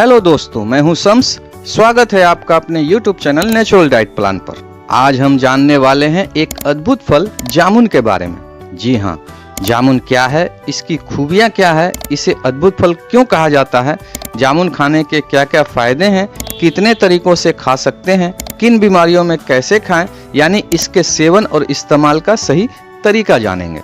Hello दोस्तों, मैं हूं शम्स। स्वागत है आपका अपने YouTube channel natural diet plan पर। आज हम जानने वाले हैं एक अद्भुत फल जामुन के बारे में। जी हाँ, जामुन क्या है, इसकी खूबियाँ क्या है, इसे अद्भुत फल क्यों कहा जाता है, जामुन खाने के क्या क्या फायदे हैं, कितने तरीकों से खा सकते हैं, किन बीमारियों में कैसे खाएं, यानी इसके सेवन और इस्तेमाल का सही तरीका जानेंगे।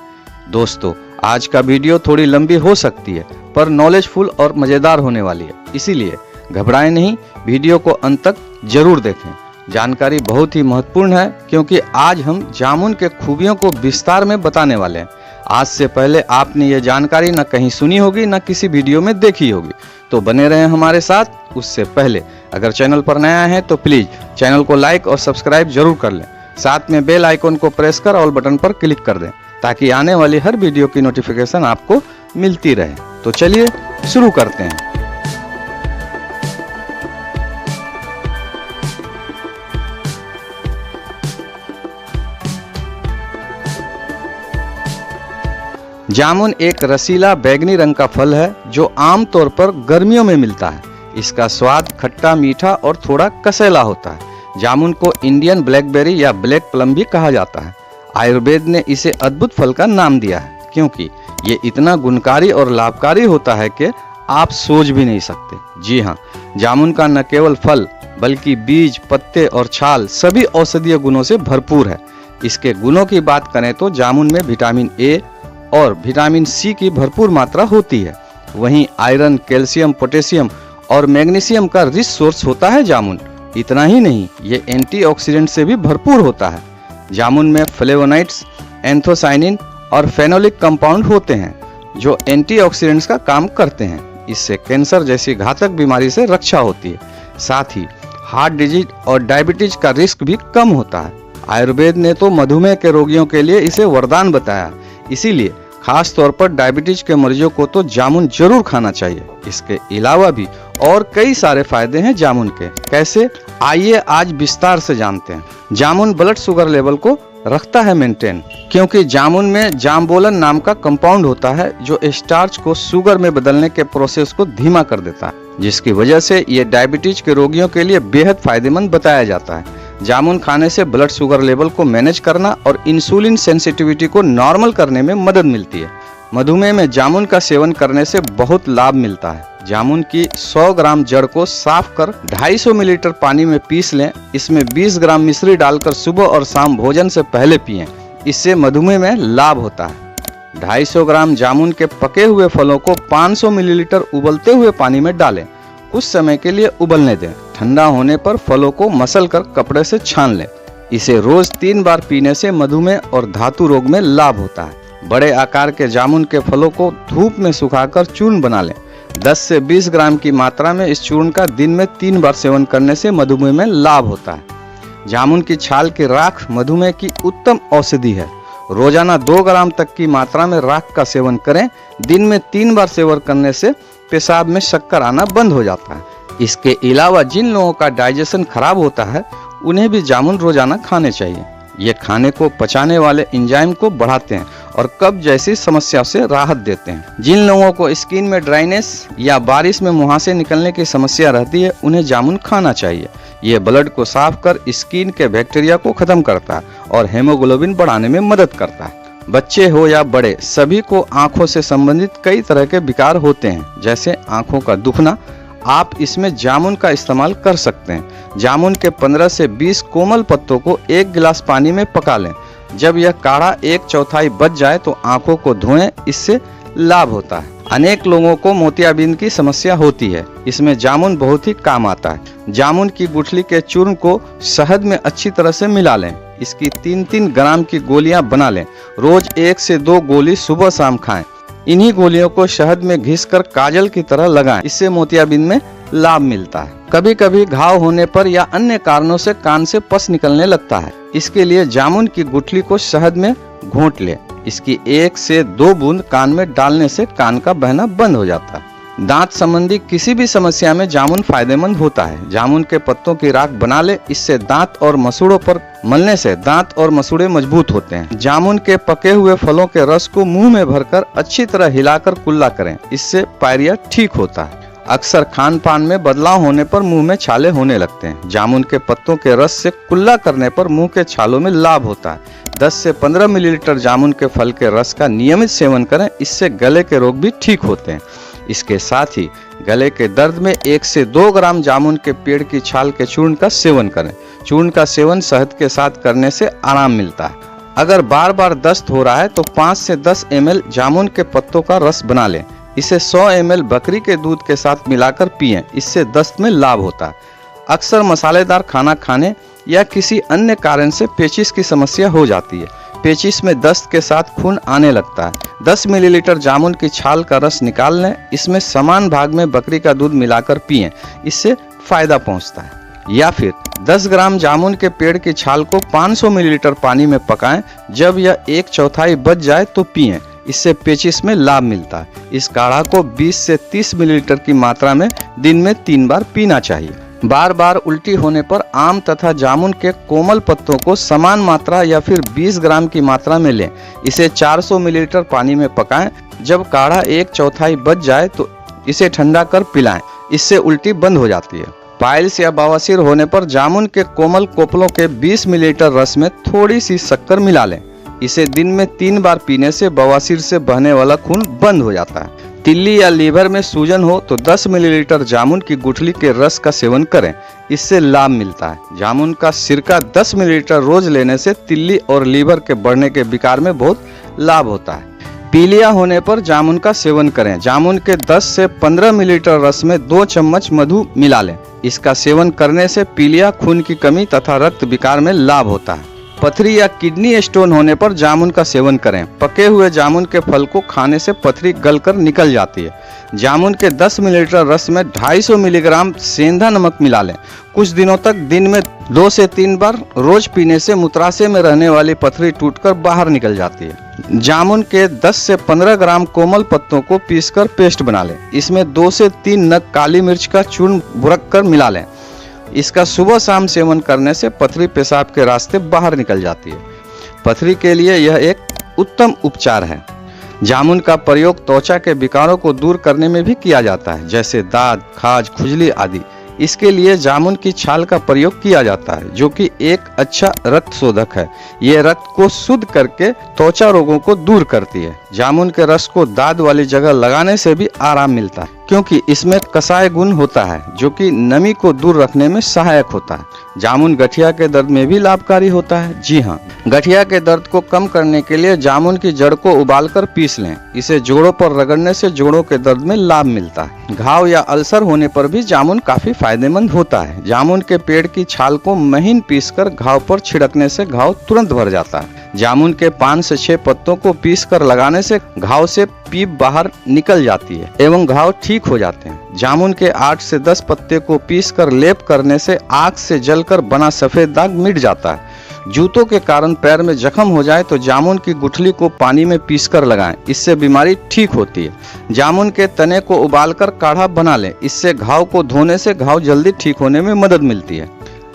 दोस्तों, आज का वीडियो थोड़ी लंबी हो सकती है पर नॉलेजफुल और मज़ेदार होने वाली है, इसीलिए घबराएं नहीं, वीडियो को अंत तक जरूर देखें। जानकारी बहुत ही महत्वपूर्ण है क्योंकि आज हम जामुन के खूबियों को विस्तार में बताने वाले हैं। आज से पहले आपने ये जानकारी न कहीं सुनी होगी न किसी वीडियो में देखी होगी, तो बने रहें हमारे साथ। उससे पहले अगर चैनल पर नया है तो प्लीज़ चैनल को लाइक और सब्सक्राइब जरूर कर लें। साथ में बेल आइकन को प्रेस कर ऑल बटन पर क्लिक कर दें ताकि आने वाली हर वीडियो की नोटिफिकेशन आपको मिलती रहे। तो चलिए शुरू करते हैं। जामुन एक रसीला बैंगनी रंग का फल है जो आमतौर पर गर्मियों में मिलता है। इसका स्वाद खट्टा, मीठा और थोड़ा कसैला होता है। जामुन को इंडियन ब्लैकबेरी या ब्लैक प्लम भी कहा जाता है। आयुर्वेद ने इसे अद्भुत फल का नाम दिया है क्योंकि ये इतना गुणकारी और लाभकारी होता है कि आप सोच भी नहीं सकते। जी हाँ, जामुन का न केवल फल बल्कि बीज, पत्ते और छाल सभी औषधीय गुणों से भरपूर है। इसके गुणों की बात करें तो जामुन में विटामिन ए और विटामिन सी की भरपूर मात्रा होती है। वहीं आयरन, कैल्शियम, पोटेशियम और मैग्नीशियम का रिच सोर्स होता है जामुन। इतना ही नहीं, ये एंटीऑक्सीडेंट से भी भरपूर होता है। जामुन में फ्लेवोनाइड्स, एंथोसाइनिन और फेनोलिक कंपाउंड होते हैं जो एंटीऑक्सीडेंट्स का काम करते हैं। इससे कैंसर जैसी घातक बीमारी से रक्षा होती है। साथ ही हार्ट डिजीज और डायबिटीज का रिस्क भी कम होता है। आयुर्वेद ने तो मधुमेह के रोगियों के लिए इसे वरदान बताया, इसीलिए खास तौर पर डायबिटीज के मरीजों को तो जामुन जरूर खाना चाहिए। इसके अलावा भी और कई सारे फायदे हैं जामुन के। कैसे, आइए आज विस्तार से जानते हैं। जामुन ब्लड शुगर लेवल को रखता है मेंटेन क्योंकि जामुन में जाम्बोलन नाम का कंपाउंड होता है जो स्टार्च को शुगर में बदलने के प्रोसेस को धीमा कर देता है, जिसकी वजह से ये डायबिटीज के रोगियों के लिए बेहद फायदेमंद बताया जाता है। जामुन खाने से ब्लड शुगर लेवल को मैनेज करना और इंसुलिन सेंसिटिविटी को नॉर्मल करने में मदद मिलती है। मधुमेह में जामुन का सेवन करने से बहुत लाभ मिलता है। जामुन की 100 ग्राम जड़ को साफ कर 250 मिलीलीटर पानी में पीस लें। इसमें 20 ग्राम मिश्री डालकर सुबह और शाम भोजन से पहले पिएं। इससे मधुमेह में लाभ होता है। 250 ग्राम जामुन के पके हुए फलों को 500 मिलीलीटर उबलते हुए पानी में डालें। कुछ समय के लिए उबलने दें। ठंडा होने पर फलों को मसल कर कपड़े से छान लें। इसे रोज 3 बार पीने से मधुमेह और धातु रोग में लाभ होता है। बड़े आकार के जामुन के फलों को धूप में सुखाकर चूर्ण बना लें। 10 से 20 ग्राम की मात्रा में इस चूर्ण का दिन में 3 बार सेवन करने से मधुमेह में लाभ होता है। जामुन की छाल की राख मधुमेह की उत्तम औषधि है। रोजाना 2 ग्राम तक की मात्रा में राख का सेवन करें। दिन में 3 बार सेवन करने से पेशाब में शक्कर आना बंद हो जाता है। इसके अलावा जिन लोगों का डाइजेशन खराब होता है उन्हें भी जामुन रोजाना खाने चाहिए। ये खाने को पचाने वाले एंजाइम को बढ़ाते हैं और कब्ज जैसी समस्या से राहत देते हैं। जिन लोगों को स्किन में ड्राइनेस या बारिश में मुहासे निकलने की समस्या रहती है उन्हें जामुन खाना चाहिए। ये ब्लड को साफ कर स्किन के बैक्टीरिया को खत्म करता है और हेमोग्लोबिन बढ़ाने में मदद करता है। बच्चे हो या बड़े, सभी को आंखों से संबंधित कई तरह के विकार होते हैं, जैसे आंखों का दुखना। आप इसमें जामुन का इस्तेमाल कर सकते हैं। जामुन के 15 से 20 कोमल पत्तों को 1 गिलास पानी में पका लें। जब यह काढ़ा 1/4 बच जाए तो आंखों को धोएं, इससे लाभ होता है। अनेक लोगों को मोतियाबिंद की समस्या होती है, इसमें जामुन बहुत ही काम आता है। जामुन की गुठली के चूर्ण को शहद में अच्छी तरह से मिला लें। इसकी 3-3 ग्राम की गोलियां बना लें। रोज 1 से 2 गोली सुबह शाम खाएं। इन्हीं गोलियों को शहद में घिसकर काजल की तरह लगाएं। इससे मोतियाबिंद में लाभ मिलता है। कभी कभी घाव होने पर या अन्य कारणों से कान से पस निकलने लगता है। इसके लिए जामुन की गुठली को शहद में घोंट ले। इसकी 1 से 2 बूंद कान में डालने से कान का बहना बंद हो जाता है। दांत संबंधी किसी भी समस्या में जामुन फायदेमंद होता है। जामुन के पत्तों की राख बना ले। इससे दांत और मसूड़ों पर मलने से दांत और मसूड़े मजबूत होते हैं। जामुन के पके हुए फलों के रस को मुंह में भरकर अच्छी तरह हिलाकर कुल्ला करें। इससे पायरिया ठीक होता है। अक्सर खान पान में बदलाव होने पर मुंह में छाले होने लगते हैं। जामुन के पत्तों के रस से कुल्ला करने पर मुंह के छालों में लाभ होता है। 10 से 15 मिलीलीटर जामुन के फल के रस का नियमित सेवन करें, इससे गले के रोग भी ठीक होते हैं। इसके साथ ही गले के दर्द में 1 से 2 ग्राम जामुन के पेड़ की छाल के चूर्ण का सेवन करें। चूर्ण का सेवन शहद के साथ करने से आराम मिलता है। अगर बार बार दस्त हो रहा है तो 5 से 10 ml जामुन के पत्तों का रस बना लें। इसे 100 ml बकरी के दूध के साथ मिलाकर पिएं, इससे दस्त में लाभ होता है। अक्सर मसालेदार खाना खाने या किसी अन्य कारण से पेचिश की समस्या हो जाती है। पेचिश में दस्त के साथ खून आने लगता है। 10 मिलीलीटर जामुन की छाल का रस निकाल लें, इसमें समान भाग में बकरी का दूध मिलाकर पिएं, इससे फायदा पहुंचता है। या फिर 10 ग्राम जामुन के पेड़ की छाल को 500 मिलीलीटर पानी में पकाएं, जब यह 1/4 बच जाए तो पिएं, इससे पेचिश में लाभ मिलता है। इस काढ़ा को 20 से 30 मिलीलीटर की मात्रा में दिन में 3 बार पीना चाहिए। बार बार उल्टी होने पर आम तथा जामुन के कोमल पत्तों को समान मात्रा या फिर 20 ग्राम की मात्रा में लें। इसे 400 मिलीलीटर पानी में पकाएं, जब काढ़ा 1/4 बच जाए तो इसे ठंडा कर पिलाएं, इससे उल्टी बंद हो जाती है। पाइल्स या बवासीर होने पर जामुन के कोमल कोपलों के 20 मिलीलीटर रस में थोड़ी सी शक्कर मिला लें। इसे दिन में 3 बार पीने से बवासीर से बहने वाला खून बंद हो जाता है। तिल्ली या लीवर में सूजन हो तो 10 मिलीलीटर जामुन की गुठली के रस का सेवन करें, इससे लाभ मिलता है। जामुन का सिरका 10 मिलीलीटर रोज लेने से तिल्ली और लीवर के बढ़ने के विकार में बहुत लाभ होता है। पीलिया होने पर जामुन का सेवन करें। जामुन के 10 से 15 मिलीलीटर रस में 2 चम्मच मधु मिला लें। इसका सेवन करने से पीलिया, खून की कमी तथा रक्त विकार में लाभ होता है। पथरी या किडनी स्टोन होने पर जामुन का सेवन करें। पके हुए जामुन के फल को खाने से पथरी गलकर निकल जाती है। जामुन के 10 मिलीलीटर रस में 250 मिलीग्राम सेंधा नमक मिला लें। कुछ दिनों तक दिन में 2 से 3 बार रोज पीने से मूत्राशय में रहने वाली पथरी टूटकर बाहर निकल जाती है। जामुन के 10 से 15 ग्राम कोमल पत्तों को पीसकर पेस्ट बना लें। इसमें 2 से 3 नग काली मिर्च का चूर्ण बुरक कर मिला लें। इसका सुबह शाम सेवन करने से पथरी पेशाब के रास्ते बाहर निकल जाती है। पथरी के लिए यह एक उत्तम उपचार है। जामुन का प्रयोग त्वचा के विकारों को दूर करने में भी किया जाता है, जैसे दाद, खाज, खुजली आदि। इसके लिए जामुन की छाल का प्रयोग किया जाता है, जो कि एक अच्छा रक्त शोधक है। ये रक्त को शुद्ध करके त्वचा रोगों को दूर करती है। जामुन के रस को दाद वाली जगह लगाने से भी आराम मिलता है, क्योंकि इसमें कसाय गुण होता है, जो कि नमी को दूर रखने में सहायक होता है। जामुन गठिया के दर्द में भी लाभकारी होता है। जी हाँ, गठिया के दर्द को कम करने के लिए जामुन की जड़ को उबालकर पीस लें। इसे जोड़ों पर रगड़ने से जोड़ों के दर्द में लाभ मिलता है। घाव या अल्सर होने पर भी जामुन काफी फायदेमंद होता है। जामुन के पेड़ की छाल को महीन पीसकर घाव पर छिड़कने से घाव तुरंत भर जाता है। जामुन के 5 से 6 पत्तों को पीसकर लगाने से घाव से पीप बाहर निकल जाती है एवं घाव ठीक हो जाते हैं। जामुन के 8 से 10 पत्ते को पीसकर लेप करने से आग से जलकर बना सफेद दाग मिट जाता है। जूतों के कारण पैर में जख्म हो जाए तो जामुन की गुठली को पानी में पीसकर लगाएं, इससे बीमारी ठीक होती है। जामुन के तने को उबालकर काढ़ा बना लें, इससे घाव को धोने से घाव जल्दी ठीक होने में मदद मिलती है।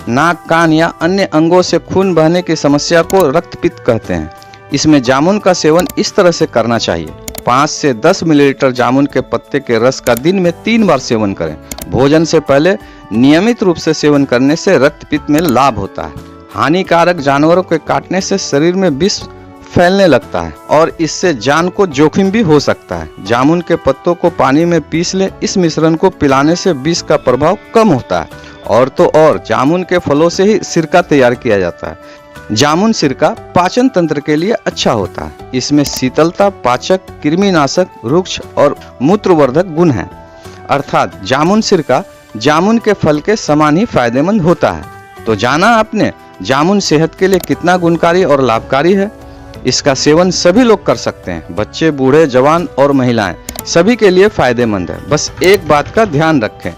नाक, कान या अन्य अंगों से खून बहने की समस्या को रक्तपित्त कहते हैं। इसमें जामुन का सेवन इस तरह से करना चाहिए। 5 से 10 मिलीलीटर जामुन के पत्ते के रस का दिन में 3 बार सेवन करें। भोजन से पहले नियमित रूप से सेवन करने से रक्तपित्त में लाभ होता है। हानिकारक जानवरों के काटने से शरीर में विष फैलने लगता है और इससे जान को जोखिम भी हो सकता है। जामुन के पत्तों को पानी में पीस ले। इस मिश्रण को पिलाने से विष का प्रभाव कम होता है। और तो और जामुन के फलों से ही सिरका तैयार किया जाता है। जामुन सिरका पाचन तंत्र के लिए अच्छा होता है। इसमें शीतलता, पाचक, कृमिनाशक, रुक्ष और मूत्रवर्धक गुण हैं। अर्थात जामुन सिरका जामुन के फल के समान ही फायदेमंद होता है। तो जाना आपने जामुन सेहत के लिए कितना गुणकारी और लाभकारी है। इसका सेवन सभी लोग कर सकते हैं, बच्चे, बूढ़े, जवान और महिलाएं, सभी के लिए फायदेमंद है। बस एक बात का ध्यान रखें,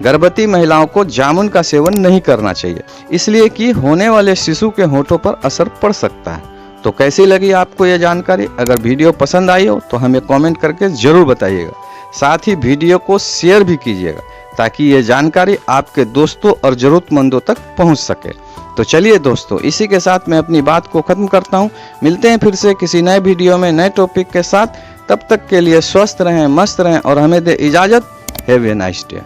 गर्भवती महिलाओं को जामुन का सेवन नहीं करना चाहिए, इसलिए कि होने वाले शिशु के होठों पर असर पड़ सकता है। तो कैसी लगी आपको ये जानकारी? अगर वीडियो पसंद आई हो तो हमें कमेंट करके जरूर बताइएगा। साथ ही वीडियो को शेयर भी कीजिएगा, ताकि ये जानकारी आपके दोस्तों और जरूरतमंदों तक पहुंच सके। तो चलिए दोस्तों, इसी के साथ मैं अपनी बात को खत्म करता हूं। मिलते हैं फिर से किसी नए वीडियो में नए टॉपिक के साथ। तब तक के लिए स्वस्थ रहें, मस्त रहें और हमें दे इजाजत। Have a nice day.